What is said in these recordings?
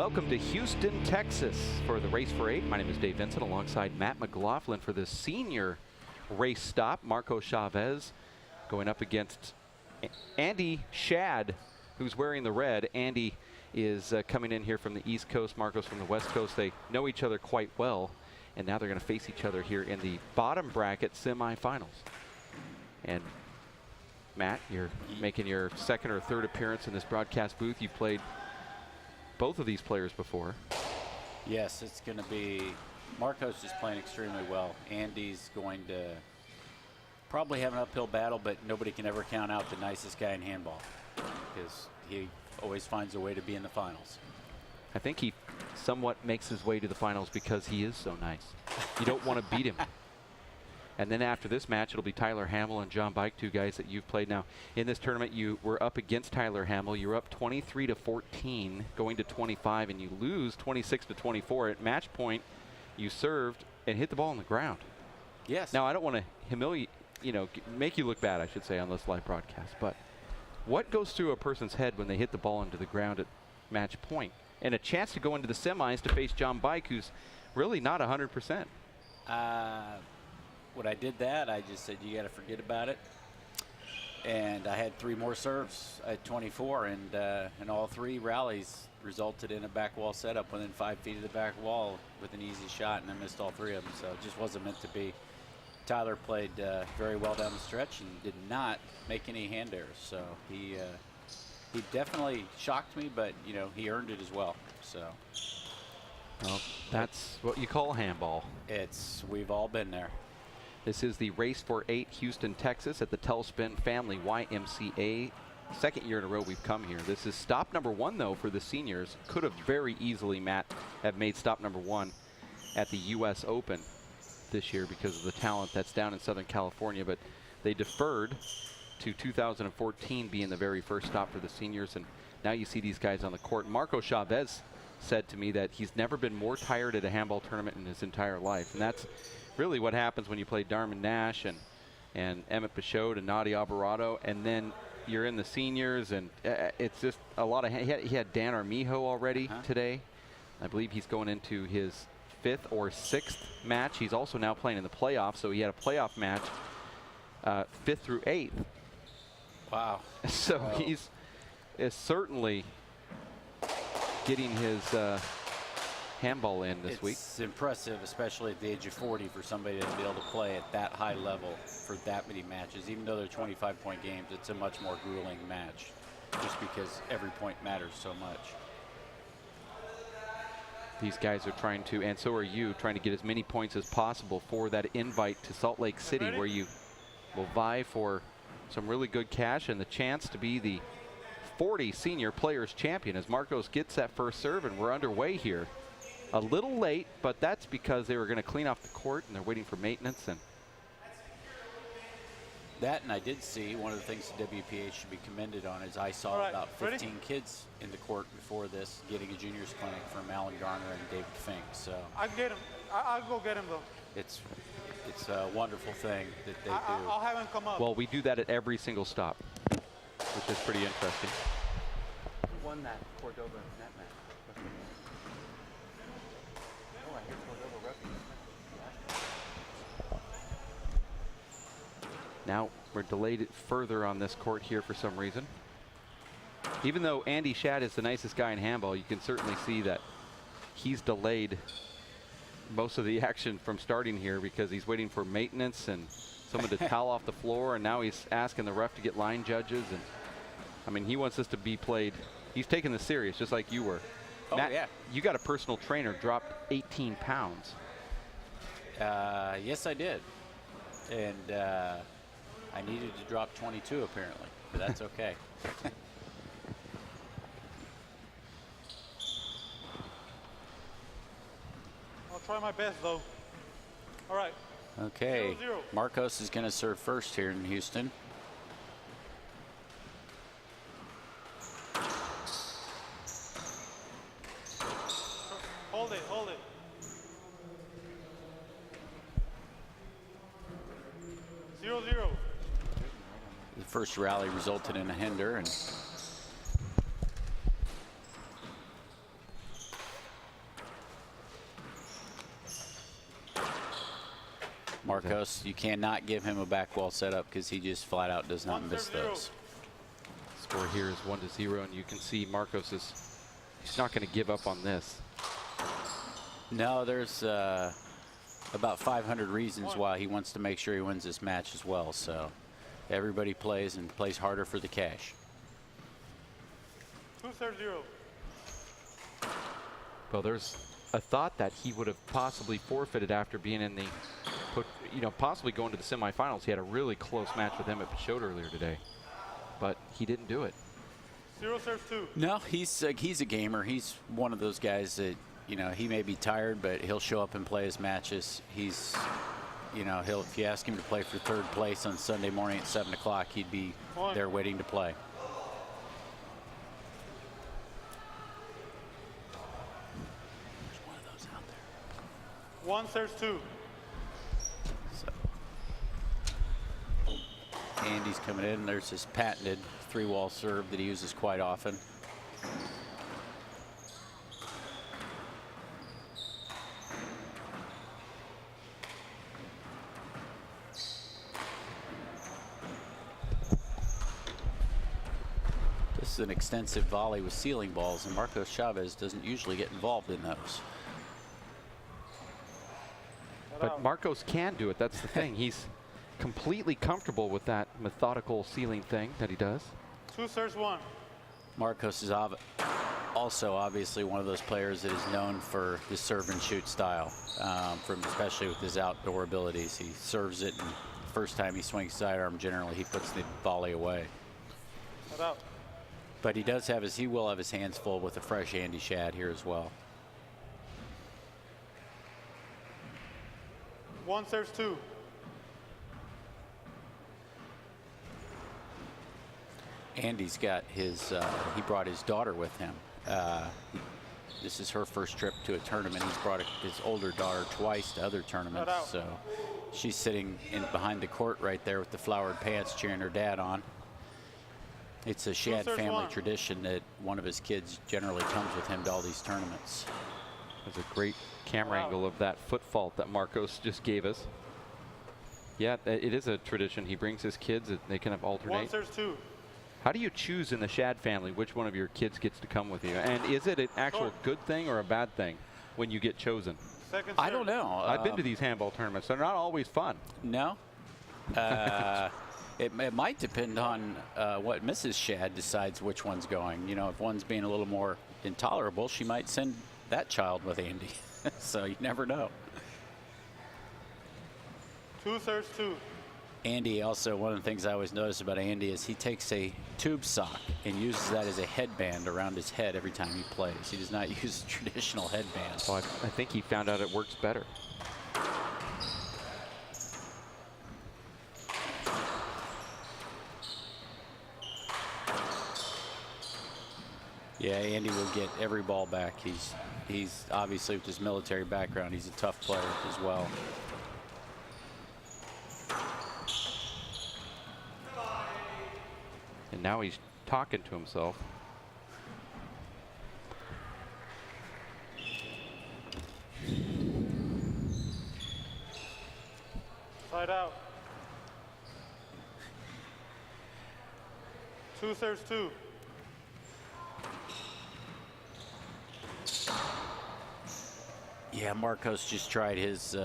Welcome to Houston, Texas for the Race for 8. My name is Dave Vincent alongside Matt McLaughlin for the senior race stop. Marco Chavez going up against Andy Schad, who's wearing the red. Andy is coming in here from the East Coast, Marco's from the West Coast. They know each other quite well, and now they're going to face each other here in the bottom bracket semifinals. And Matt, you're making your second or third appearance in this broadcast booth. You've played both of these players before. Yes, it's going to be, Marco's just playing extremely well. Andy's going to probably have an uphill battle, but nobody can ever count out the nicest guy in handball because he always finds a way to be in the finals. I think he somewhat makes his way to the finals because he is so nice. You don't want to beat him. And then after this match, it'll be Tyler Hamill and John Bike, two guys that you've played. Now, in this tournament, you were up against Tyler Hamill. You were up 23-14, going to 25, and you lose 26-24. At match point, you served and hit the ball on the ground. Yes. Now, I don't want to humiliate, make you look bad, I should say, on this live broadcast. But what goes through a person's head when they hit the ball into the ground at match point? And a chance to go into the semis to face John Bike, who's really not 100%. When I did that, I just said, you got to forget about it. And I had 3 more serves at 24, and all 3 rallies resulted in a back wall setup within 5 feet of the back wall with an easy shot, and I missed all 3 of them, so it just wasn't meant to be. Tyler played very well down the stretch and did not make any hand errors, so he definitely shocked me, but he earned it as well. So. Well, that's what you call handball. We've all been there. This is the Race for 8 Houston, Texas at the Telspin Family YMCA. Second year in a row we've come here. This is stop number 1, though, for the seniors. Could have very easily, Matt, have made stop number 1 at the U.S. Open this year because of the talent that's down in Southern California. But they deferred to 2014 being the very first stop for the seniors. And now you see these guys on the court. Marco Chavez said to me that he's never been more tired at a handball tournament in his entire life. And that's really what happens when you play Darman Nash and Emmett Pichot and Nadi Alvarado, and then you're in the seniors, and it's just a lot of. He had Dan Armijo already today. I believe he's going into his 5th or 6th match. He's also now playing in the playoffs, so he had a playoff match 5th through 8th. Wow. So he's certainly getting his handball in this week. It's impressive, especially at the age of 40, for somebody to be able to play at that high level for that many matches. Even though they're 25-point games, it's a much more grueling match just because every point matters so much. These guys are trying to, and so are you, trying to get as many points as possible for that invite to Salt Lake City, where you will vie for some really good cash and the chance to be the 40 Senior Players Champion as Marcos gets that first serve, and we're underway here. A little late, but that's because they were going to clean off the court and they're waiting for maintenance. And that, and I did see one of the things the WPA should be commended on is I saw about 15 kids in the court before this getting a juniors clinic from Alan Garner and David Fink. So I can get him. I'll go get him though. It's a wonderful thing that they do. I'll have him come up. Well, we do that at every single stop, which is pretty interesting. Who won that Cordova net match? Now we're delayed further on this court here for some reason. Even though Andy Schad is the nicest guy in handball, you can certainly see that he's delayed most of the action from starting here because he's waiting for maintenance and someone to towel off the floor, and now he's asking the ref to get line judges. And I mean, he wants this to be played. He's taking this serious, just like you were. Oh, Matt, yeah. You got a personal trainer, dropped 18 pounds. Yes, I did. And I needed to drop 22 apparently, but that's okay. I'll try my best though. All right. Okay. 0-0. Marcos is going to serve first here in Houston. Hold it, hold it. 0-0. The first rally resulted in a hinder, and Marcos, you cannot give him a back wall setup because he just flat out does not miss those. Score here is 1-0, and you can see Marcos he's not going to give up on this. No, there's about 500 reasons why he wants to make sure he wins this match as well. So everybody plays and plays harder for the cash. 2-0. Well, there's a thought that he would have possibly forfeited after being in the, possibly going to the semifinals. He had a really close match with him at Schad earlier today, but he didn't do it. 0-2. No, he's a gamer. He's one of those guys that, he may be tired, but he'll show up and play his matches. He's, if you ask him to play for third place on Sunday morning at 7 o'clock, he'd be there waiting to play. There's one of those out there. 1-2. So, Andy's coming in. There's his patented 3-wall serve that he uses quite often. This is an extensive volley with ceiling balls, and Marcos Chavez doesn't usually get involved in those. But Marcos can do it. That's the thing. He's completely comfortable with that methodical ceiling thing that he does. 2-1. Marcos is also obviously one of those players that is known for his serve and shoot style, especially with his outdoor abilities. He serves it, and the first time he swings sidearm, generally he puts the volley away. But he will have his hands full with a fresh Andy Schad here as well. 1-2. Andy's got he brought his daughter with him. This is her first trip to a tournament. He's brought his older daughter twice to other tournaments. So she's sitting behind the court right there with the flowered pants cheering her dad on. It's a Schad family tradition that one of his kids generally comes with him to all these tournaments. There's a great camera angle of that foot fault that Marcos just gave us. Yeah, it is a tradition. He brings his kids, they kind of alternate. 1-2. How do you choose in the Schad family which one of your kids gets to come with you? And is it an actual good thing or a bad thing when you get chosen? I don't know. I've been to these handball tournaments. They're not always fun. No. It might depend on what Mrs. Schad decides which one's going. If one's being a little more intolerable, she might send that child with Andy. So you never know. 2-2. Andy also, one of the things I always notice about Andy is he takes a tube sock and uses that as a headband around his head every time he plays. He does not use traditional headbands. Well, I think he found out it works better. Yeah, Andy will get every ball back. He's obviously, with his military background, he's a tough player as well. And now he's talking to himself. Side out. 2-2. Yeah, Marcos just tried his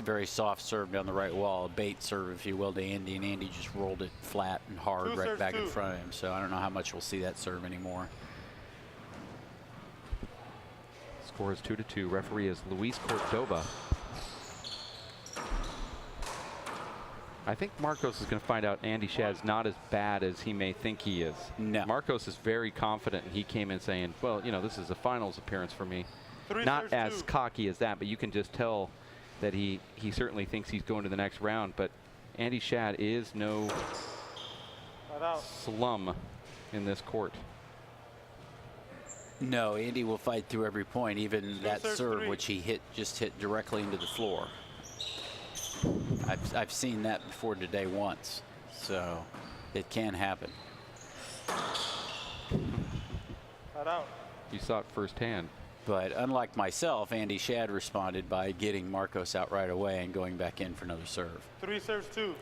very soft serve down the right wall, a bait serve, if you will, to Andy, and Andy just rolled it flat and hard right back in front of him. So I don't know how much we'll see that serve anymore. Score is 2-2. Referee is Luis Cordova. I think Marcos is going to find out Andy Schad's not as bad as he may think he is. No. Marcos is very confident, and he came in saying, well, this is a finals appearance for me. Not as cocky as that, but you can just tell that he certainly thinks he's going to the next round. But Andy Schad is no slum in this court. No, Andy will fight through every point, even that serve, which he just hit directly into the floor. I've seen that before today once, so it can happen. You saw it firsthand. But unlike myself, Andy Schad responded by getting Marcos out right away and going back in for another serve. 3 serves 2.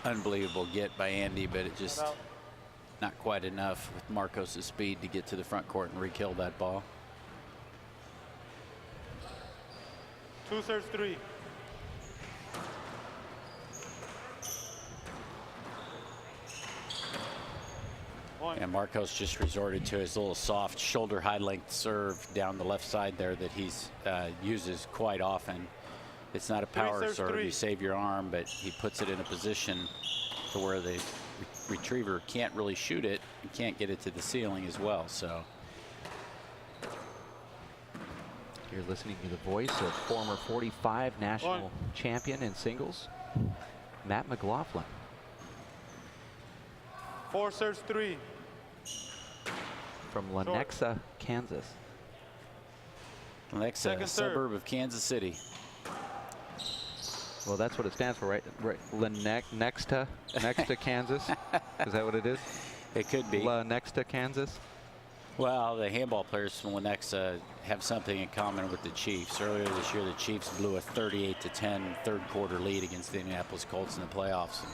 Unbelievable get by Andy, but it just Out. not quite enough with Marcos' speed to get to the front court and re-kill that ball. 2 serves 3. Point. And Marcos just resorted to his little soft shoulder high length serve down the left side there that he's uses quite often. It's not a power serves serve. 3. You save your arm, but he puts it in a position to where the retriever can't really shoot it and can't get it to the ceiling as well. So You're listening to the voice of former 45 national champion in singles, Matt McLaughlin. 4 serves 3. From Lenexa, Kansas. Lenexa, Second a serve. suburb of Kansas City. Well, that's what it stands for, right? Next to Kansas. Is that what it is? It could be. Next to Kansas. Well, the handball players from Lenexa have something in common with the Chiefs. Earlier this year, the Chiefs blew a 38-10 third quarter lead against the Indianapolis Colts in the playoffs. And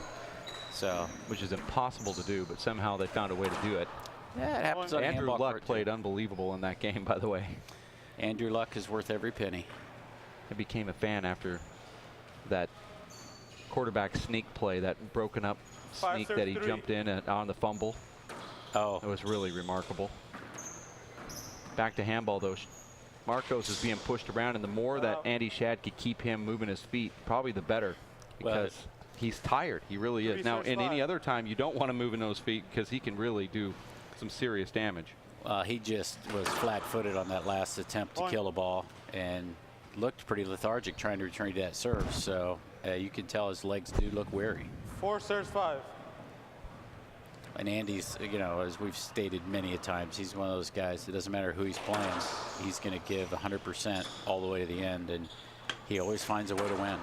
so, which is impossible to do, but somehow they found a way to do it. yeah, it happens on a Andrew handball Luck court, played too. unbelievable in that game, by the way. Andrew Luck is worth every penny. I became a fan after that quarterback sneak play, that broken up 5 sneak serves that he 3. jumped in on the fumble. Oh, It was really remarkable. Back to handball, though. Marcos is being pushed around, and the more that Andy Schad could keep him moving his feet, probably the better, because he's tired. He really is. 3 Now, serves in any 5. other time, you don't want to move in those feet because he can really do some serious damage. he just was flat-footed on that last attempt to Point. kill a ball and looked pretty lethargic trying to return to that serve. So you can tell his legs do look weary. 4 serves 5. And Andy's, you know, as we've stated many a times, he's one of those guys. It doesn't matter who he's playing. He's going to give 100% all the way to the end, and he always finds a way to win.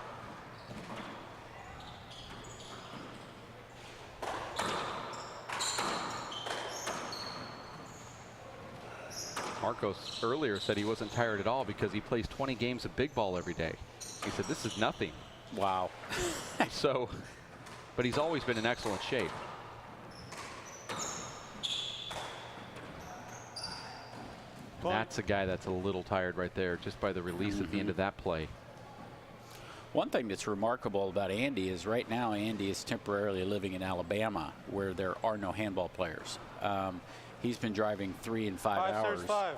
Marcos earlier said he wasn't tired at all because he plays 20 games of big ball every day. He said, this is nothing. Wow. So, but he's always been in excellent shape. That's a guy that's a little tired right there, just by the release at the end of that play. One thing that's remarkable about Andy is right now Andy is temporarily living in Alabama, where there are no handball players. He's been driving 3 and 5 5 serves hours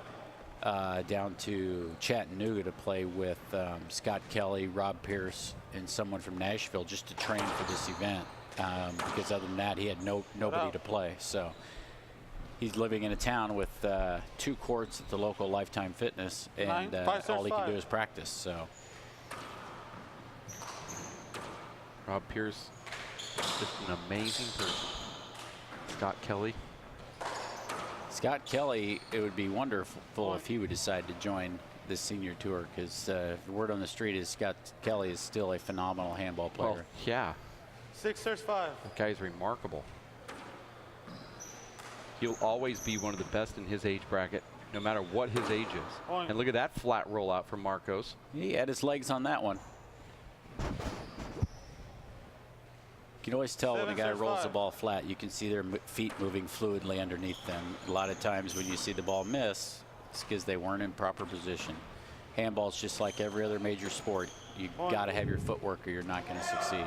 5. down to Chattanooga to play with Scott Kelly, Rob Pierce, and someone from Nashville just to train for this event. Because other than that, he had nobody to play. So he's living in a town with 2 courts at the local Lifetime Fitness, and 5 serves all he can 5. do is practice. So Rob Pierce, just an amazing person. Scott Kelly. Scott Kelly, it would be wonderful if he would decide to join this senior tour, because the word on the street is Scott Kelly is still a phenomenal handball player. Well, yeah, 6 serves 5. that guy's remarkable. He'll always be one of the best in his age bracket, no matter what his age is. Point. And look at that flat rollout from Marcos. He had his legs on that one. You can always tell when a 7 guy serves rolls 5. the ball flat. You can see their feet moving fluidly underneath them. A lot of times when you see the ball miss, it's because they weren't in proper position. Handball's just like every other major sport. You got to have your footwork or you're not going to succeed.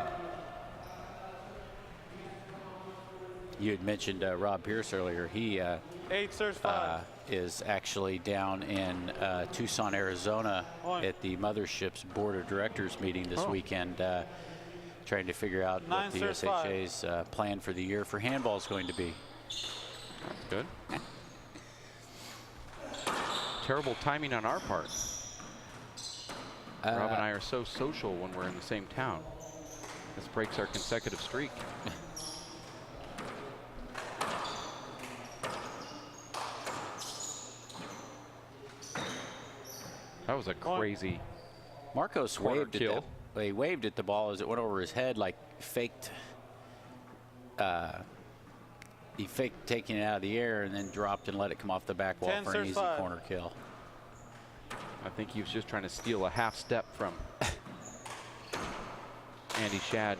You had mentioned Rob Pierce earlier. He 8 serves 5. is actually down in Tucson, Arizona at the Mothership's Board of Directors meeting this weekend, trying to figure out 9 what the serves 5. USHA's plan for the year for handball is going to be. That's good. Terrible timing on our part. Rob and I are so social when we're in the same town. This breaks our consecutive streak. That was a crazy Marcos corner waved at kill. that. he waved at the ball as it went over his head, like faked. He faked taking it out of the air and then dropped and let it come off the back wall for an easy corner kill. I think he was just trying to steal a half step from Andy Schad.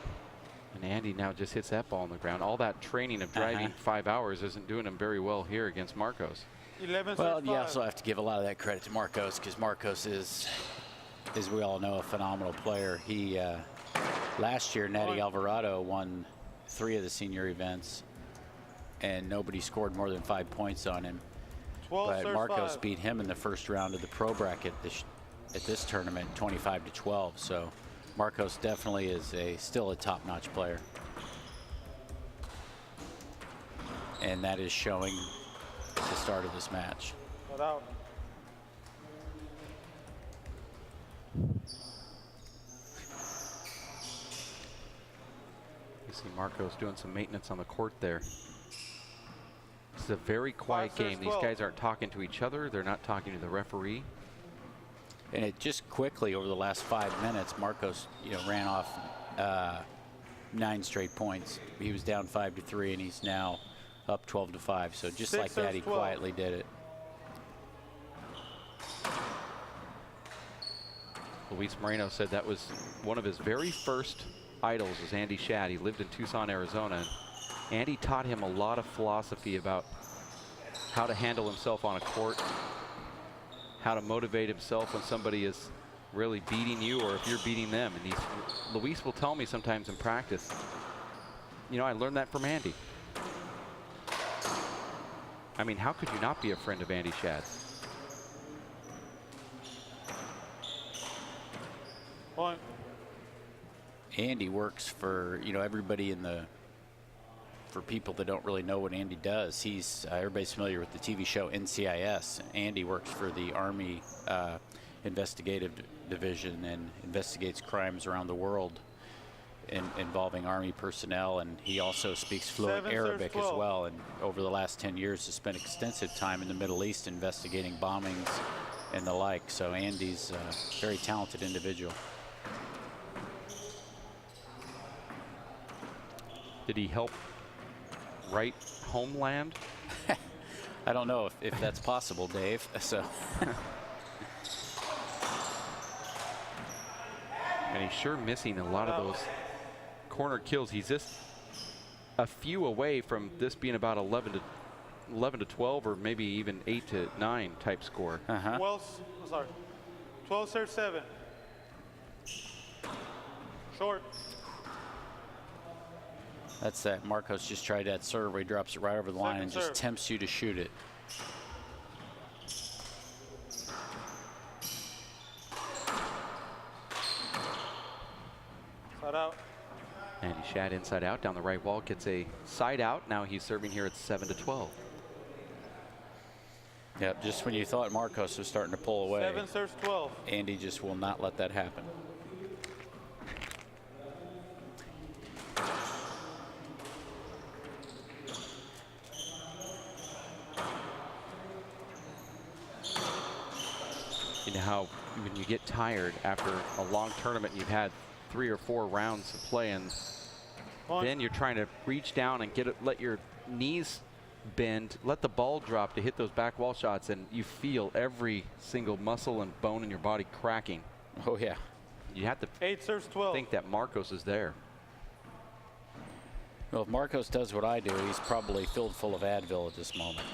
And Andy now just hits that ball on the ground. All that training of driving 5 hours isn't doing him very well here against Marcos. 11 Well, you also have to give a lot of that credit to Marcos, because Marcos is, as we all know, a phenomenal player. He last year, Natty Alvarado won 3 of the senior events, and nobody scored more than 5 points on him. But Marcos beat him in the first round of the pro bracket at this tournament, 25-12. So Marcos definitely is still a top-notch player, and that is showing at the start of this match. Out. You see Marcos doing some maintenance on the court there. This is a very quiet game. These guys aren't talking to each other. They're not talking to the referee. And it just quickly over the last 5 minutes, Marcos, ran off 9 straight points. He was down 5-3, and he's now up 12-5. So just like that, he quietly did it. Luis Moreno said that was one of his very first idols was Andy Schad. He lived in Tucson, Arizona. Andy taught him a lot of philosophy about how to handle himself on a court, how to motivate himself when somebody is really beating you or if you're beating them. And Luis will tell me sometimes in practice, I learned that from Andy. I mean, how could you not be a friend of Andy Schad's? Point. Andy works for, everybody for people that don't really know what Andy does. He's, everybody's familiar with the TV show NCIS. Andy works for the Army Investigative Division and investigates crimes around the world involving Army personnel. And he also speaks fluent Arabic as well. And over the last 10 years has spent extensive time in the Middle East investigating bombings and the like. So Andy's a very talented individual. Did he help write Homeland? I don't know if that's possible, Dave. So. And he's sure missing a lot of those corner kills. He's just a few away from this being about 11 to 12, or maybe even 8 to 9 type score. 12-7. Short. That's that. Marcos just tried that serve where he drops it right over the line and just tempts you to shoot it. Side out. Andy Schad inside out down the right wall, gets a side out. Now he's serving here at 7-12. Yep, just when you thought Marcos was starting to pull away, 7 serves 12. Andy just will not let that happen. You know how when you get tired after a long tournament, you've had 3 or 4 rounds of play, and then you're trying to reach down and let your knees bend, let the ball drop to hit those back wall shots, and you feel every single muscle and bone in your body cracking. Oh yeah. You have to 8 serves 12. think that Marcos is there. Well, if Marcos does what I do, he's probably filled full of Advil at this moment.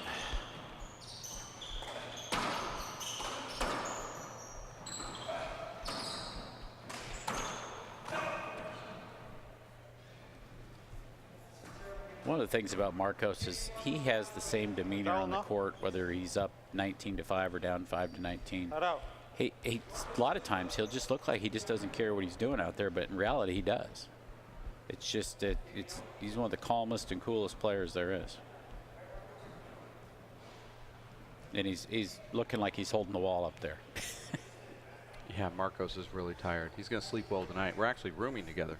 One of the things about Marcos is he has the same demeanor on the court, whether he's up 19-5 or down 5-19. Side out. He a lot of times he'll just look like he just doesn't care what he's doing out there, but in reality he does. It's just that he's one of the calmest and coolest players there is. And he's looking like he's holding the wall up there. Yeah, Marcos is really tired. He's going to sleep well tonight. We're actually rooming together.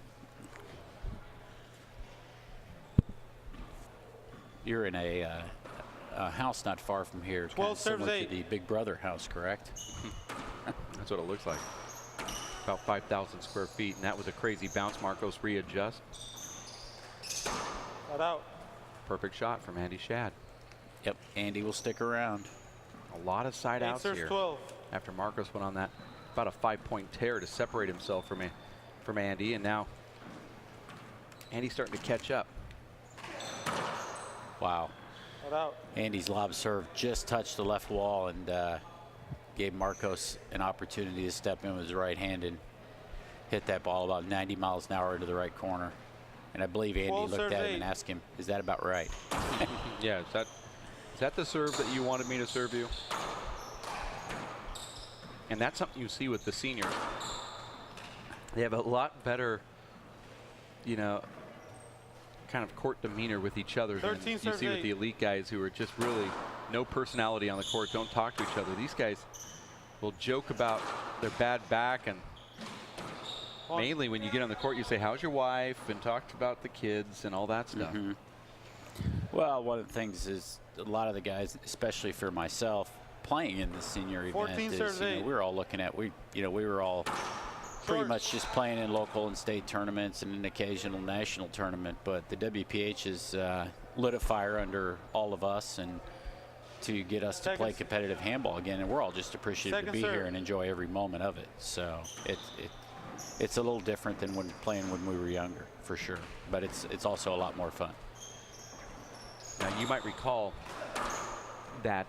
You're in a house not far from here. 12 serves similar 8. to the Big Brother house, correct? That's what it looks like. about 5,000 square feet, and that was a crazy bounce. Marcos readjust. Not out. Perfect shot from Andy Schad. Yep, Andy will stick around. A lot of side outs here 12. after Marcos went on that about a 5-point tear to separate himself from Andy, and now Andy's starting to catch up. Wow. Not out. Andy's lob serve just touched the left wall and gave Marcos an opportunity to step in with his right hand and hit that ball about 90 miles an hour into the right corner. And I believe Andy looked at him and asked him, "Is that about right?" Yeah, is that the serve that you wanted me to serve you? And that's something you see with the seniors. They have a lot better, you know, kind of court demeanor with each other than you see with the elite guys who are just really no personality on the court, don't talk to each other. These guys will joke about their bad back, and mainly when you get on the court you say, "How's your wife?" and talk about the kids and all that stuff. Well, one of the things is a lot of the guys, especially for myself, playing in the senior event, is, we were all looking at, we were all pretty much just playing in local and state tournaments and an occasional national tournament, but the WPH has lit a fire under all of us and to get us to play competitive handball again, and we're all just appreciative to be here and enjoy every moment of it. So it's a little different than when we were younger, for sure, but it's also a lot more fun. Now you might recall that,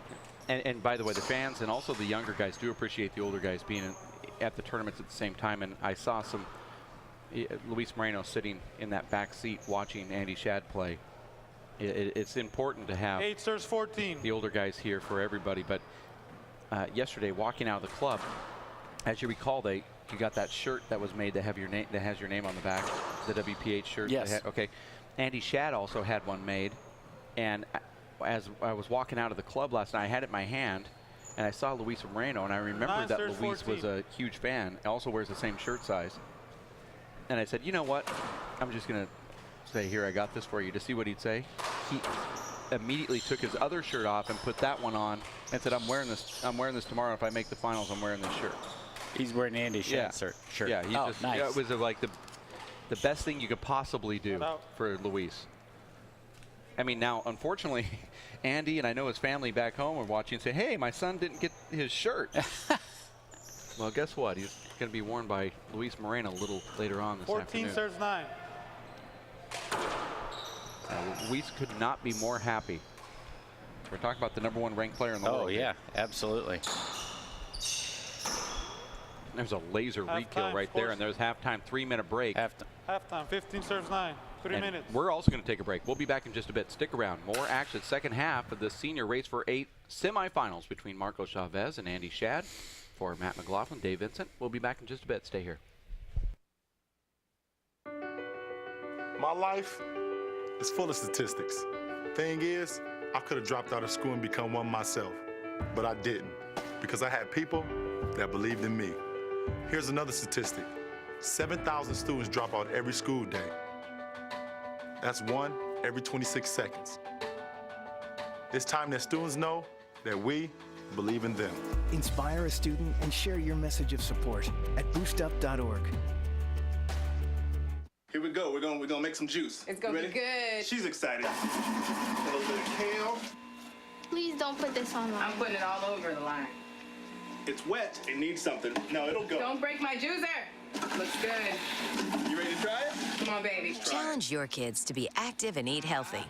and by the way, the fans and also the younger guys do appreciate the older guys being at the tournaments at the same time, and I saw some Luis Moreno sitting in that back seat watching Andy Schad play. It's important to have 8 serves 14. The older guys here for everybody, but yesterday walking out of the club, as you recall, you got that shirt that was made that has your name on the back, the WPH shirt. Yes. Okay. Andy Schad also had one made, and as I was walking out of the club last night, I had it in my hand, and I saw Luis Moreno, and I remembered that Luis was a huge fan. He also wears the same shirt size. And I said, you know what? I'm just going to say, "Here, I got this for you," to see what he'd say. He immediately took his other shirt off and put that one on and said, I'm wearing this tomorrow. If I make the finals, I'm wearing this shirt. He's wearing Andy Schad shirt. Yeah, he just, nice. Yeah, it was like the best thing you could possibly do for Luis. I mean, now, unfortunately, Andy and I know his family back home are watching and say, "Hey, my son didn't get his shirt." Well, guess what? He's going to be worn by Luis Moreno a little later on this afternoon. 14 serves 9. Luis could not be more happy. We're talking about the #1 ranked player in the world. Oh, yeah, absolutely. There's a laser re-kill right there, and there's halftime, 3-minute break. Halftime, 15 serves 9. 3 minutes. We're also going to take a break. We'll be back in just a bit. Stick around. More action. Second half of the senior race for 8 semifinals between Marcos Chavez and Andy Schad. For Matt McLaughlin, Dave Vincent. We'll be back in just a bit. Stay here. My life is full of statistics. Thing is, I could have dropped out of school and become one myself, but I didn't, because I had people that believed in me. Here's another statistic. 7,000 students drop out every school day. That's 1 every 26 seconds. It's time that students know that we believe in them. Inspire a student and share your message of support at boostup.org. Here we go. We're gonna make some juice. It's gonna be good. She's excited. A little bit of kale. Please don't put this on line. I'm putting it all over the line. It's wet. It needs something. No, it'll go. Don't break my juicer. Looks good. You ready to try it? Come on, baby. Challenge your kids to be active and eat healthy.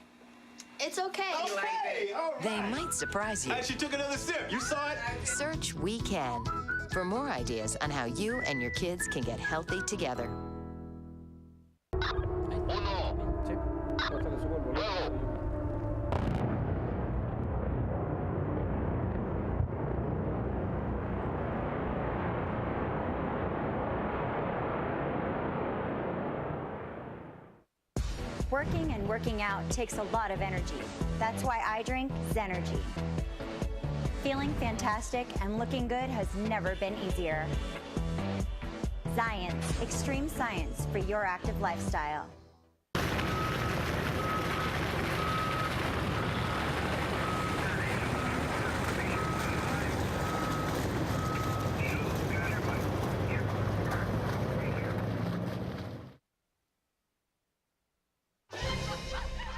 It's okay. Okay, all right. They might surprise you. Hey, she took another sip. You saw it? Search We Can for more ideas on how you and your kids can get healthy together. Working and working out takes a lot of energy. That's why I drink Zenergy. Feeling fantastic and looking good has never been easier. Science, extreme science for your active lifestyle.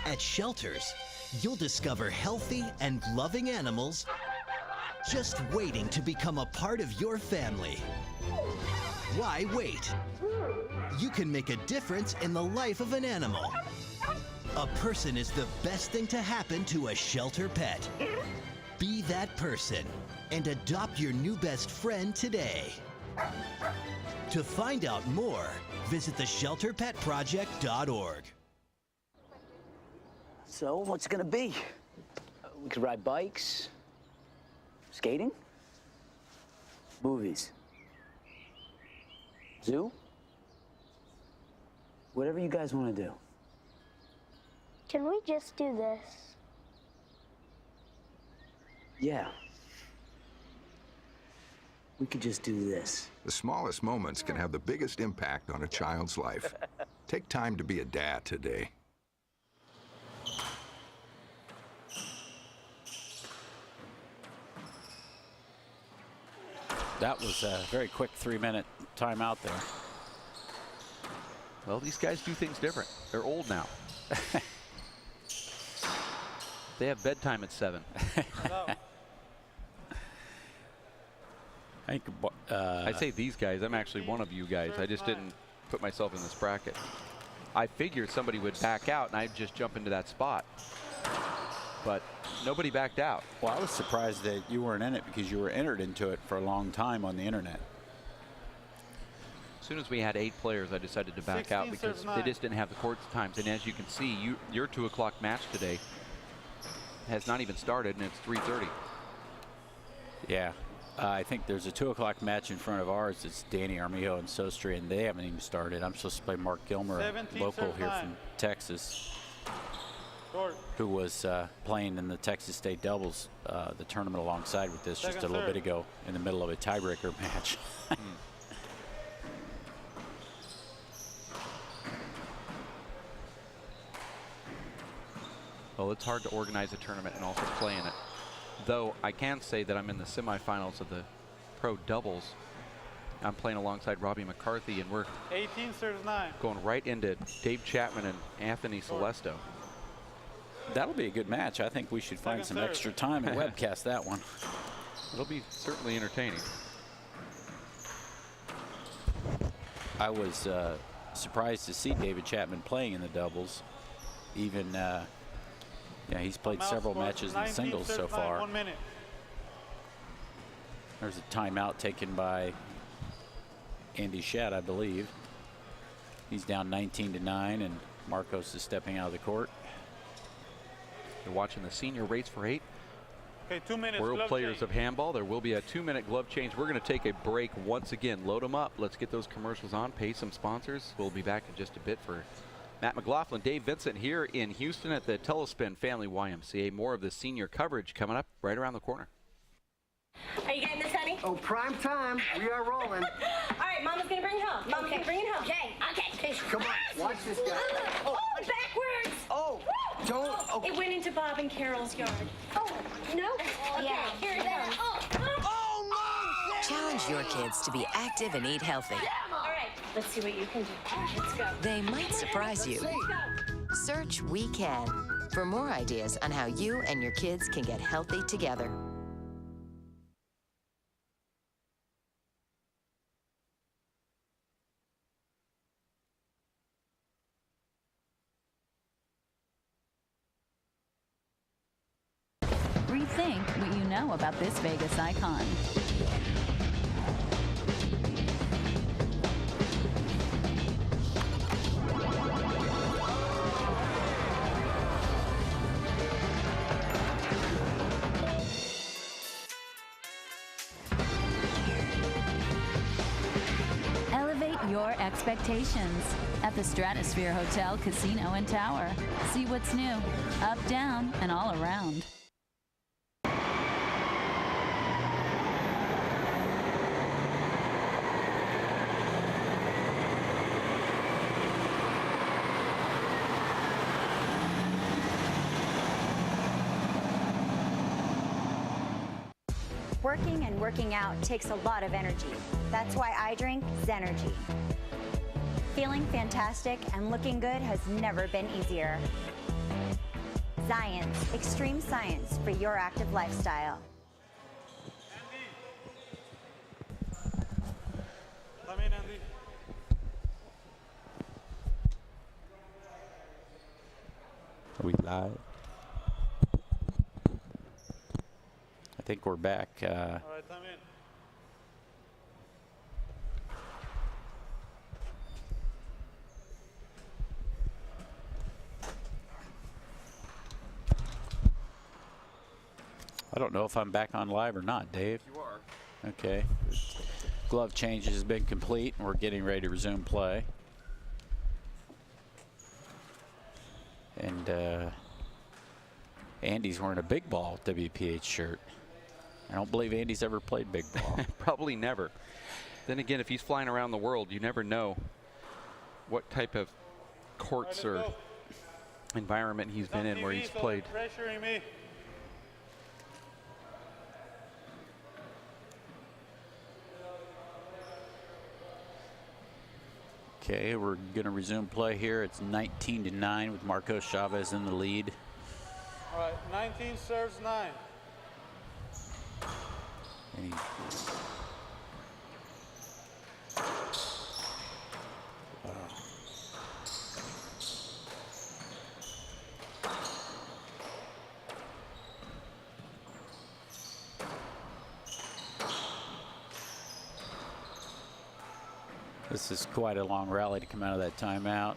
At shelters, you'll discover healthy and loving animals just waiting to become a part of your family. Why wait? You can make a difference in the life of an animal. A person is the best thing to happen to a shelter pet. Be that person and adopt your new best friend today. To find out more, visit theshelterpetproject.org. So, what's it gonna be? We could ride bikes, skating, movies, zoo, whatever you guys want to do. Can we just do this? Yeah. We could just do this. The smallest moments can have the biggest impact on a child's life. Take time to be a dad today. That was a very quick 3-minute timeout there. Well, these guys do things different. They're old now. They have bedtime at 7. I think, I say these guys. I'm actually one of you guys. I just didn't put myself in this bracket. I figured somebody would back out, and I'd just jump into that spot. But nobody backed out. Well, I was surprised that you weren't in it because you were entered into it for a long time on the internet. As soon as we had 8 players, I decided to back out because they just didn't have the court times. And as you can see, your 2 o'clock match today has not even started, and it's 3:30. Yeah. I think there's a 2 o'clock match in front of ours. It's Danny Armijo and Sostri, and they haven't even started. I'm supposed to play Mark Gilmer, a local here from Texas, who was playing in the Texas State doubles, the tournament alongside with this just a little bit ago in the middle of a tiebreaker match. Well, it's hard to organize a tournament and also play in it. Though I can say that I'm in the semifinals of the pro doubles. I'm playing alongside Robbie McCarthy, and we're 18 serves 9. going right into Dave Chapman and Anthony Celesto. That'll be a good match. I think we should find some extra time and webcast that one. It'll be certainly entertaining. I was surprised to see David Chapman playing in the doubles. Even, yeah, he's played several matches in the singles so far. 1 minute. There's a timeout taken by Andy Schad, I believe. He's down 19-9, and Marcos is stepping out of the court. You're watching the senior race for 8. Okay, 2 minutes. World Players of Handball. There will be a 2-minute glove change. We're going to take a break once again. Load them up. Let's get those commercials on. Pay some sponsors. We'll be back in just a bit for Matt McLaughlin, Dave Vincent here in Houston at the Telespin Family YMCA. More of the senior coverage coming up right around the corner. Are you getting this, honey? Oh, prime time. We are rolling. All right, Mama's gonna bring it home. Mama's gonna bring it home. Okay. Come on, watch this guy. Oh, backwards. Oh, don't. Oh. It went into Bob and Carol's yard. Oh, no? Okay, Yeah. here it goes. Oh, no! Challenge your kids to be active and eat healthy. All right, let's see what you can do. Let's go. They might surprise you. Search We Can for more ideas on how you and your kids can get healthy together. Rethink what you know about this Vegas icon. Elevate your expectations at the Stratosphere Hotel, Casino, and Tower. See what's new, up, down, and all around. Working and working out takes a lot of energy. That's why I drink Zenergy. Feeling fantastic and looking good has never been easier. Science, extreme science for your active lifestyle. Come in, Andy. Are we live? I think we're back. All right, come in. I don't know if I'm back on live or not, Dave. You are. Okay. Glove change has been complete, and we're getting ready to resume play. And Andy's wearing a big ball WPH shirt. I don't believe Andy's ever played big ball. Probably never. Then again, if he's flying around the world, you never know what type of courts or environment he's been in where he's played. Pressuring me. Okay, we're going to resume play here. It's 19-9 with Marcos Chavez in the lead. All right, 19 serves 9. And this is quite a long rally to come out of that timeout.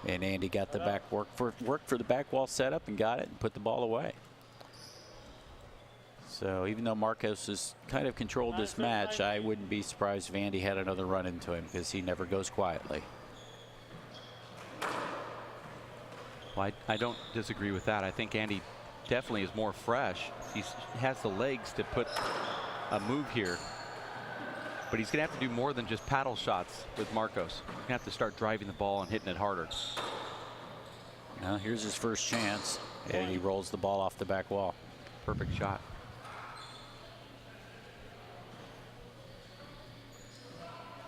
And Andy got the back work for the back wall setup and got it and put the ball away. So even though Marcos has kind of controlled this match, I wouldn't be surprised if Andy had another run into him because he never goes quietly. Well, I don't disagree with that. I think Andy definitely is more fresh. He has the legs to put a move here. But he's going to have to do more than just paddle shots with Marcos. He's going to have to start driving the ball and hitting it harder. Now here's his first chance, and he rolls the ball off the back wall. Perfect shot.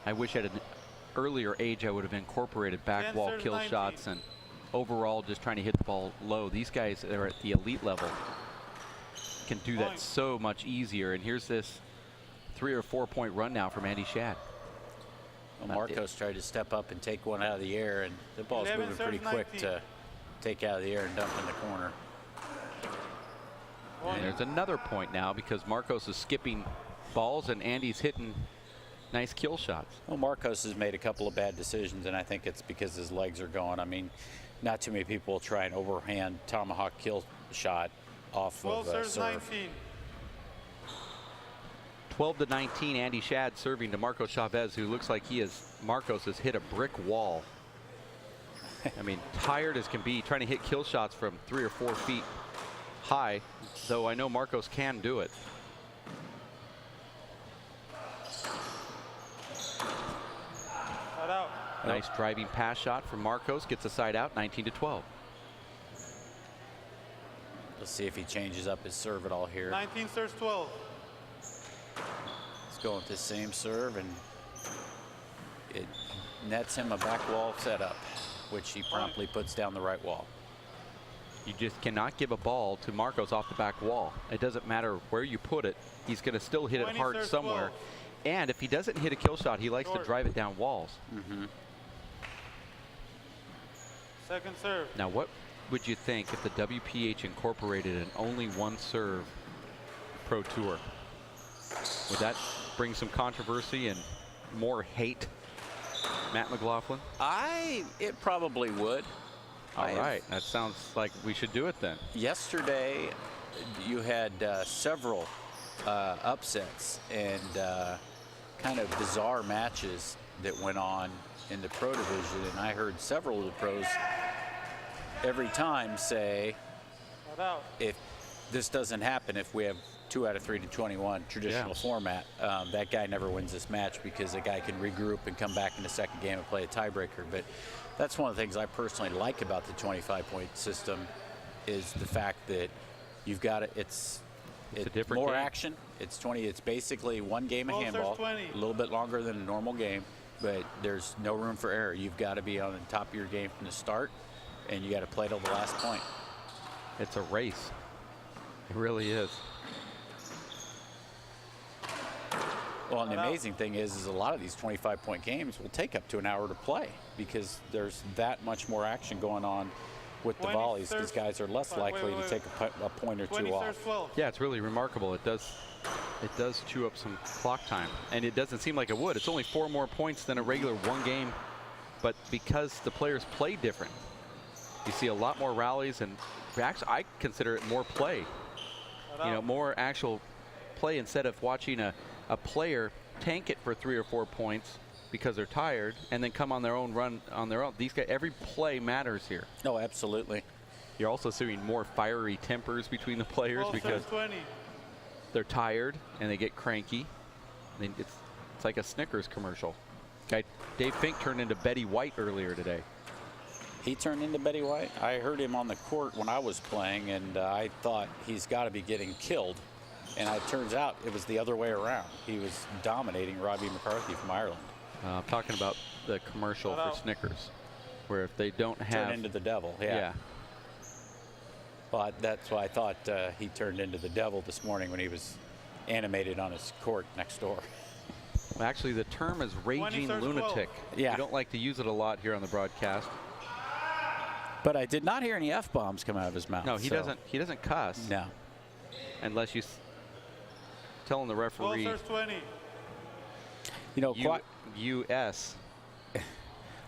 I wish at an earlier age I would have incorporated back wall kill shots and overall just trying to hit the ball low. These guys that are at the elite level can do that so much easier. And here's this 3 or 4 point run now from Andy Schad. Well, Marcos tried to step up and take one out of the air, and the ball's moving pretty quick to take out of the air and dump in the corner. And there's another point now because Marcos is skipping balls and Andy's hitting nice kill shots. Well, Marcos has made a couple of bad decisions, and I think it's because his legs are going. I mean, not too many people will try an overhand tomahawk kill shot off of serve. 19. 12-19, Andy Schad serving to Marcos Chavez, who looks like Marcos has hit a brick wall. I mean, tired as can be, trying to hit kill shots from 3 or 4 feet high, though I know Marcos can do it. Out. Nice driving pass shot from Marcos, gets a side out, 19-12. Let's see if he changes up his serve at all here. 19 serves 12. He's going with the same serve, and it nets him a back wall setup, which he promptly puts down the right wall. You just cannot give a ball to Marcos off the back wall. It doesn't matter where you put it. He's going to still hit it hard somewhere. 12. And if he doesn't hit a kill shot, he likes to drive it down walls. Second serve. Now, what would you think if the WPH incorporated an only one serve Pro Tour? Would that bring some controversy and more hate, Matt McLaughlin? It probably would. All right, that sounds like we should do it then. Yesterday, you had several upsets and kind of bizarre matches that went on in the pro division, and I heard several of the pros every time say, if this doesn't happen, if we have 2 out of 3 to 21 traditional format, that guy never wins this match because a guy can regroup and come back in the second game and play a tiebreaker. But that's one of the things I personally like about the 25-point system is the fact that you've got it's a different more game. action. It's basically one game of handball, a little bit longer than a normal game, but there's no room for error. You've got to be on the top of your game from the start, and you got to play till the last point. It's a race. It really is. Well, and the amazing thing is a lot of these 25-point games will take up to an hour to play because there's that much more action going on with the volleys. These guys are less likely to take a point or two off. Yeah, it's really remarkable. It does chew up some clock time, and it doesn't seem like it would. It's only 4 more points than a regular one game, but because the players play different, you see a lot more rallies, and actually I consider it more play. You know, more actual play instead of watching a player tank it for 3 or 4 points because they're tired and then come on their own run on their own. These guys, every play matters here. Oh, absolutely. You're also seeing more fiery tempers between the players because they're tired and they get cranky. I mean, it's like a Snickers commercial. Guy Dave Fink turned into Betty White earlier today. He turned into Betty White? I heard him on the court when I was playing, and I thought he's got to be getting killed. And it turns out it was the other way around. He was dominating Robbie McCarthy from Ireland. I'm talking about the commercial for Snickers, where if they don't have... Turn into the devil, yeah. Well, that's why I thought he turned into the devil this morning when he was animated on his court next door. Well, actually, the term is raging lunatic. Yeah. We don't like to use it a lot here on the broadcast. But I did not hear any F-bombs come out of his mouth. No, he doesn't. He doesn't cuss. No. Unless you telling the referee. 20. You know, U.S.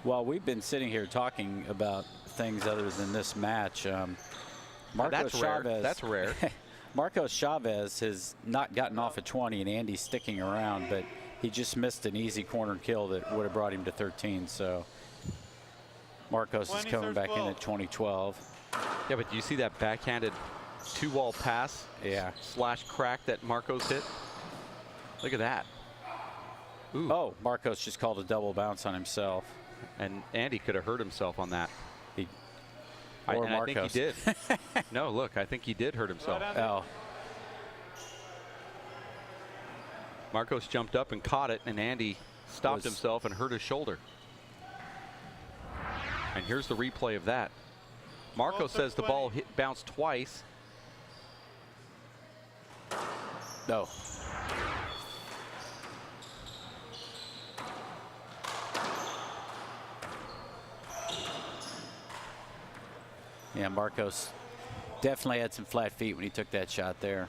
Well, we've been sitting here talking about things other than this match. That's Chavez, rare. That's rare. Marcos Chavez has not gotten off at 20, and Andy's sticking around, but he just missed an easy corner kill that would have brought him to 13. So Marcos is coming back in at 20-12. Yeah, but do you see that backhanded 2-wall pass? Yeah. Slash crack that Marcos hit? Look at that. Ooh. Oh, Marcos just called a double bounce on himself. And Andy could have hurt himself on that. I think he did. No, look, I think he did hurt himself. Oh. Marcos jumped up and caught it, and Andy stopped himself and hurt his shoulder. And here's the replay of that. Marcos says the ball bounced twice. No. Yeah, Marcos definitely had some flat feet when he took that shot there.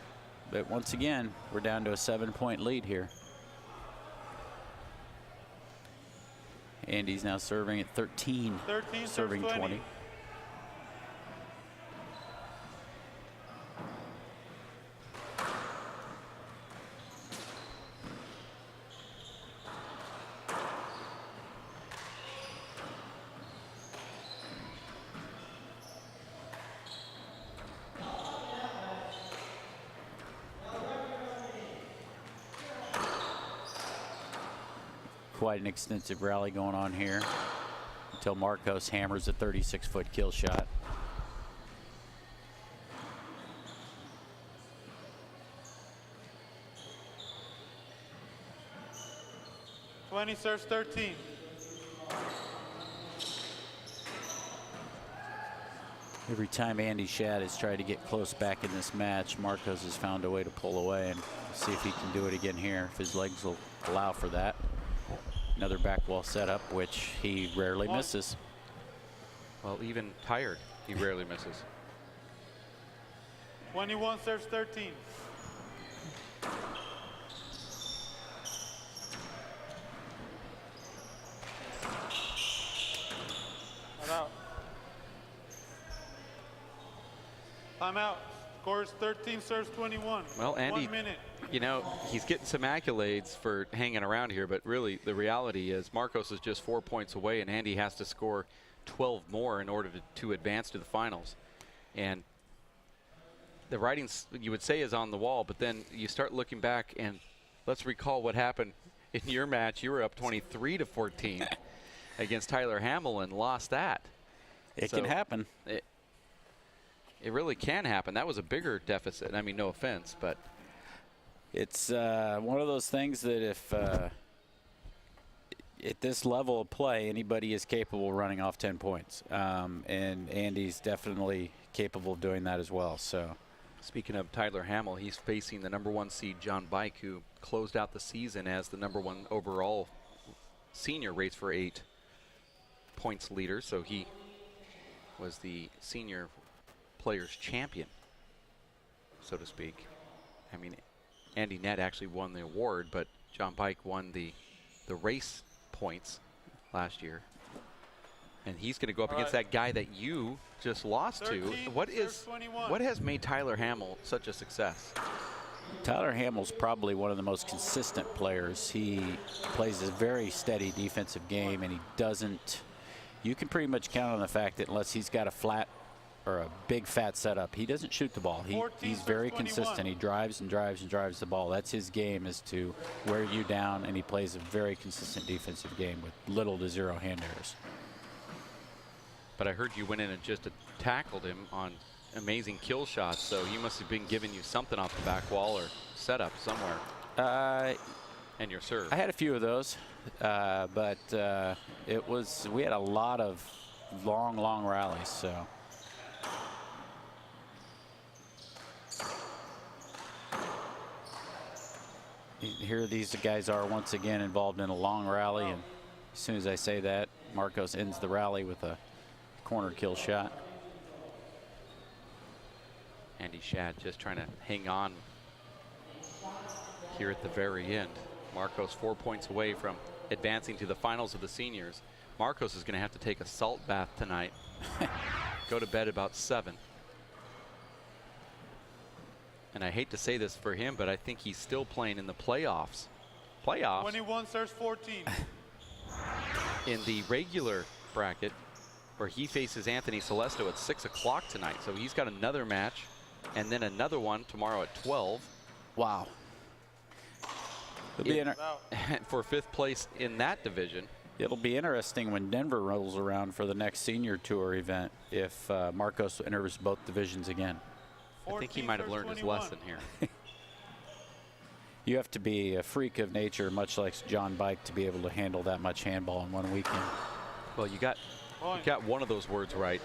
But once again, we're down to a 7-point lead here. Andy's now serving at 13 serving 20. Quite an extensive rally going on here until Marcos hammers a 36-foot kill shot. Serves 13. Every time Andy Schad has tried to get close back in this match, Marcos has found a way to pull away, and see if he can do it again here, if his legs will allow for that. Another back wall setup, which he rarely misses. Well, even tired, he rarely misses. 21 serves 13. Timeout. Scores 13, serves 21. Well, Andy, 1 minute. you know, he's getting some accolades for hanging around here, but really the reality is Marcos is just 4 points away, and Andy has to score 12 more in order to advance to the finals. And the writing, you would say, is on the wall, but then you start looking back, and let's recall what happened in your match. You were up 23-14 against Tyler Handball and lost that. It can happen. It really can happen. That was a bigger deficit. I mean, no offense, but it's one of those things that if at this level of play, anybody is capable of running off 10 points. And Andy's definitely capable of doing that as well. So, speaking of Tyler Hamill, he's facing the #1 seed John Bike, who closed out the season as the #1 overall senior race for 8 points leader. So he was the senior players champion, so to speak. I mean, Andy Nett actually won the award, but John Bike won the race points last year. And he's going to go up against that guy that you just lost 13, to. What has made Tyler Hamill such a success? Tyler Hamill's probably one of the most consistent players. He plays a very steady defensive game, and he doesn't. You can pretty much count on the fact that unless he's got a flat or a big fat setup, he doesn't shoot the ball. He's very consistent. He drives and drives and drives the ball. That's his game, is to wear you down, and he plays a very consistent defensive game with little to zero hand errors. But I heard you went in and just tackled him on amazing kill shots, so he must have been giving you something off the back wall or setup somewhere. And your serve. I had a few of those, but we had a lot of long rallies, so. Here these guys are once again involved in a long rally, and as soon as I say that, Marcos ends the rally with a corner kill shot. Andy Schad just trying to hang on here at the very end. Marcos 4 points away from advancing to the finals of the seniors. Marcos is going to have to take a salt bath tonight. Go to bed about 7. And I hate to say this for him, but I think he's still playing in the playoffs. 21 serves 14. In the regular bracket, where he faces Anthony Celesto at 6 o'clock tonight. So he's got another match, and then another one tomorrow at 12. Wow. For 5th place in that division. It'll be interesting when Denver rolls around for the next senior tour event if Marcos enters both divisions again. I think he might have learned his lesson here. You have to be a freak of nature, much like John Bike, to be able to handle that much handball in one weekend. Well, you got one of those words right,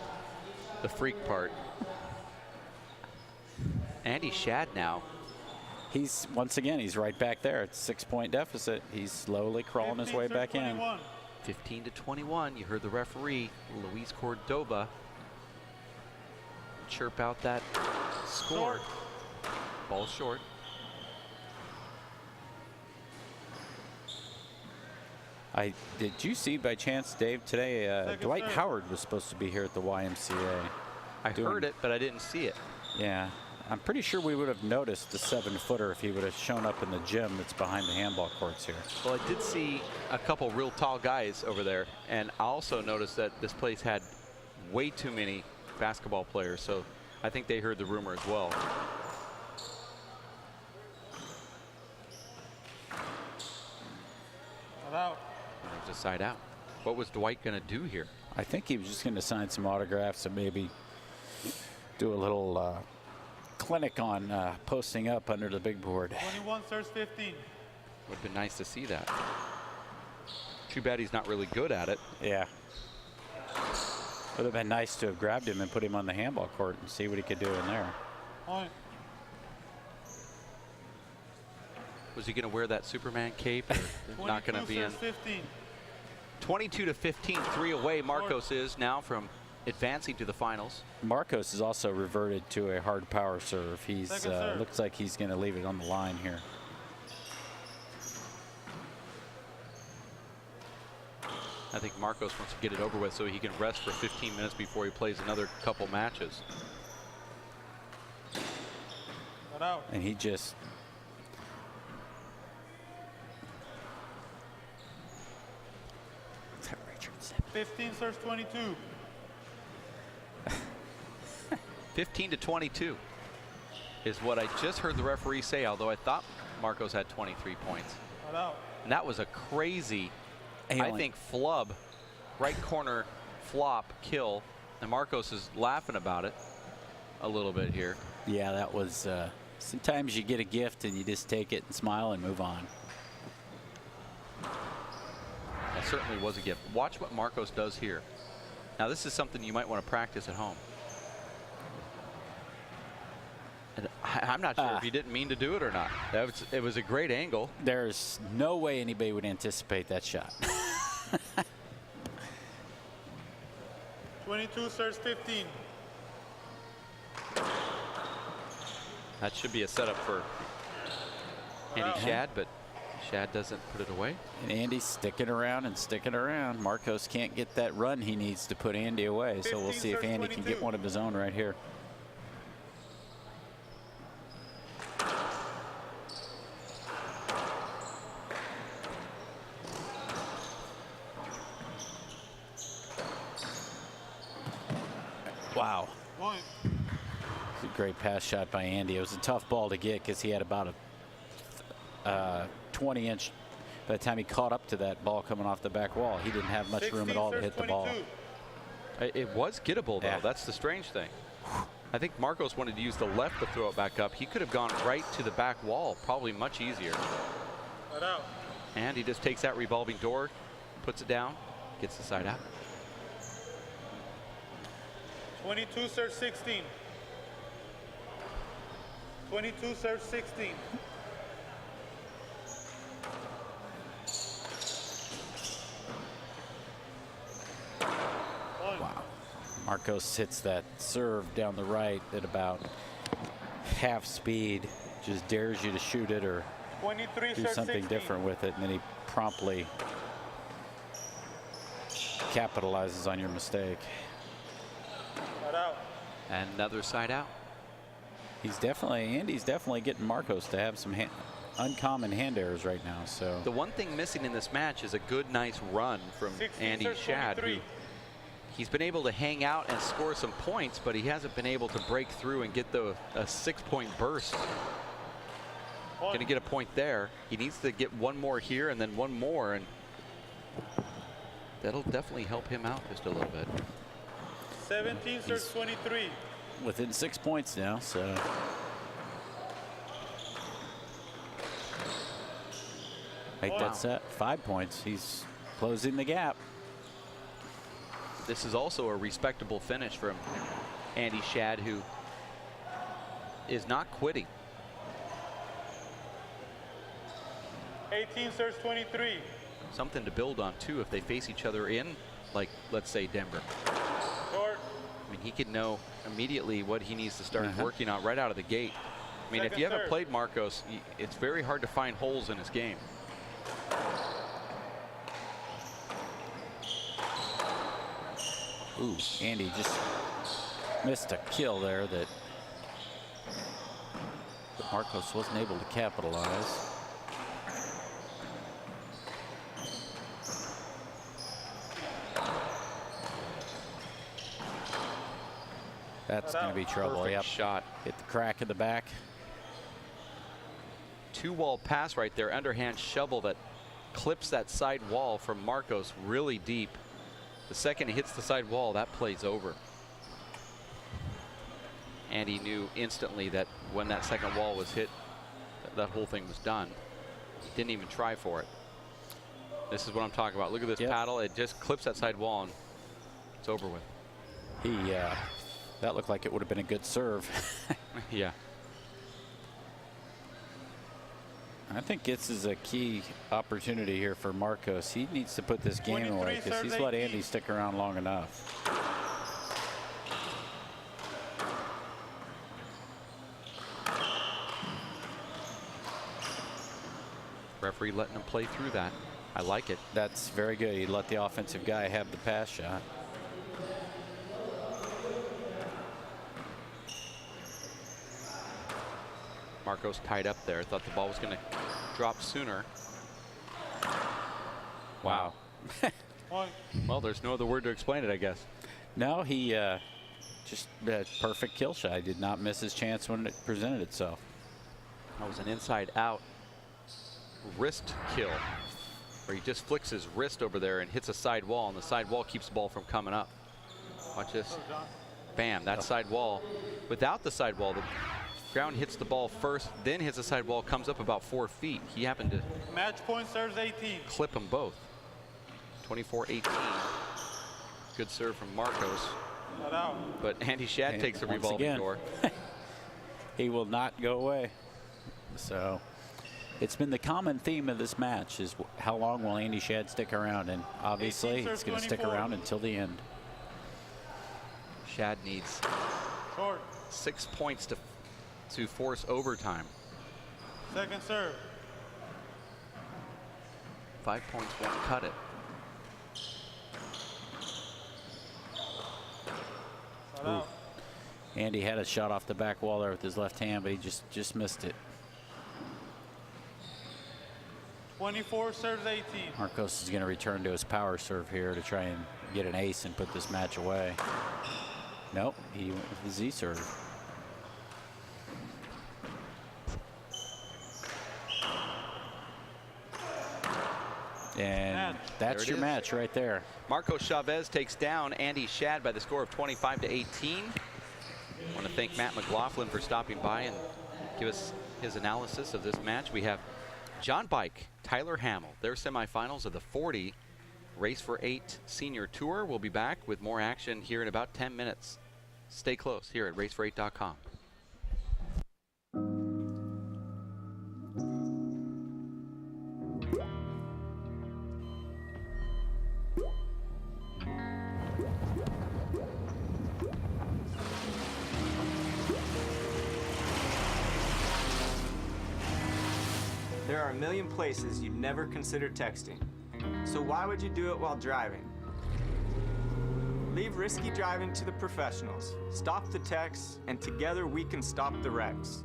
the freak part. Andy Schad now. He's, once again, he's right back there. It's 6-point deficit. He's slowly crawling his way back in. 15-21. You heard the referee, Luis Cordoba, chirp out that score. Ball short. Did you see by chance, Dave, today Dwight Howard was supposed to be here at the YMCA? I heard it, but I didn't see it. Yeah. I'm pretty sure we would have noticed the 7-footer if he would have shown up in the gym that's behind the handball courts here. Well, I did see a couple real tall guys over there, and I also noticed that this place had way too many basketball players, so I think they heard the rumor as well. There's a side out. What was Dwight going to do here? I think he was just going to sign some autographs and maybe do a little clinic on posting up under the big board. 21 serves 15. Would have been nice to see that. Too bad he's not really good at it. Yeah. Would have been nice to have grabbed him and put him on the handball court and see what he could do in there. Point. Was he going to wear that Superman cape? Or not going to be in? 15. 22-15, 3 away. Marcos is now from advancing to the finals. Marcos has also reverted to a hard power serve. He's looks like he's going to leave it on the line here. I think Marcos wants to get it over with so he can rest for 15 minutes before he plays another couple matches. And he just 15 serves 22. 15-22 is what I just heard the referee say, although I thought Marcos had 23 points. And that was a crazy, I think, flub, right corner flop kill, and Marcos is laughing about it a little bit here. Yeah, that was, sometimes you get a gift and you just take it and smile and move on. A certainly was a gift. Watch what Marcos does here. Now this is something you might want to practice at home. And I'm not sure if he didn't mean to do it or not. It was a great angle. There's no way anybody would anticipate that shot. 22 serves 15. That should be a setup for Andy Schad, but Schad doesn't put it away. And Andy's sticking around and sticking around. Marcos can't get that run he needs to put Andy away, so we'll see if Andy can get one of his own right here. Wow. It's a great pass shot by Andy. It was a tough ball to get because he had about a 20-inch. By the time he caught up to that ball coming off the back wall, he didn't have much room at all to hit the ball. It was gettable, though. Yeah. That's the strange thing. I think Marcos wanted to use the left to throw it back up. He could have gone right to the back wall, probably much easier. And he just takes that revolving door, puts it down, gets the side out. 22 serves 16. 22 serves 16. Wow. Marcos hits that serve down the right at about half speed. Just dares you to shoot it or 23 do serves something 16. different with it, and then he promptly capitalizes on your mistake. And another side out. Andy's definitely getting Marcos to have some uncommon hand errors right now. So the one thing missing in this match is a good, nice run from Andy Schad, who he's been able to hang out and score some points, but he hasn't been able to break through and get a 6-point burst. Going to get a point there. He needs to get one more here and then one more, and that'll definitely help him out just a little bit. 17 serves 23. Within 6 points now, so. Make that set 5 points. He's closing the gap. This is also a respectable finish from Andy Schad, who is not quitting. 18 serves 23. Something to build on, too, if they face each other in, like, let's say, Denver. Short. I mean, he could know immediately what he needs to start working on right out of the gate. I mean, if you haven't played Marcos, it's very hard to find holes in his game. Ooh, Andy just missed a kill there that Marcos wasn't able to capitalize. That's going to be trouble. Perfect Yep. shot. Hit the crack in the back. Two-wall pass right there, underhand shovel that clips that side wall from Marcos really deep. The second he hits the side wall, that play's over. And he knew instantly that when that second wall was hit, that whole thing was done. He didn't even try for it. This is what I'm talking about. Look at this paddle. It just clips that side wall and it's over with. That looked like it would have been a good serve. Yeah. I think this is a key opportunity here for Marcos. He needs to put this game away because he's let Andy stick around long enough. Referee letting him play through that. I like it. That's very good. He let the offensive guy have the pass shot. Marcos tied up there. Thought the ball was going to drop sooner. Wow. Well, there's no other word to explain it, I guess. No, he just perfect kill shot. He did not miss his chance when it presented itself. That was an inside-out wrist kill, where he just flicks his wrist over there and hits a side wall, and the side wall keeps the ball from coming up. Watch this. Bam, that side wall. Without the side wall, the ground hits the ball first, then hits the side wall, comes up about 4 feet. He happened to Match point serves 18. clip them both. 24-18. Good serve from Marcos. Shut out. But Andy Schad And takes the once revolving again, door. He will not go away. So it's been the common theme of this match is how long will Andy Schad stick around, and obviously it's going to stick around until the end. Schad needs 6 points to force overtime. Second serve. 5 points won't cut it. Ooh. Andy had a shot off the back wall there with his left hand, but he just missed it. 24 serves 18. Marcos is going to return to his power serve here to try and get an ace and put this match away. Nope, he went with the Z serve. And that's your match right there. Marcos Chavez takes down Andy Schad by the score of 25-18. I want to thank Matt McLaughlin for stopping by and give us his analysis of this match. We have John Bike, Tyler Hamill, their semifinals of the 40 Race for 8 Senior Tour. We'll be back with more action here in about 10 minutes. Stay close here at racefor8.com. There are a million places you'd never consider texting. So why would you do it while driving? Leave risky driving to the professionals. Stop the texts, and together we can stop the wrecks.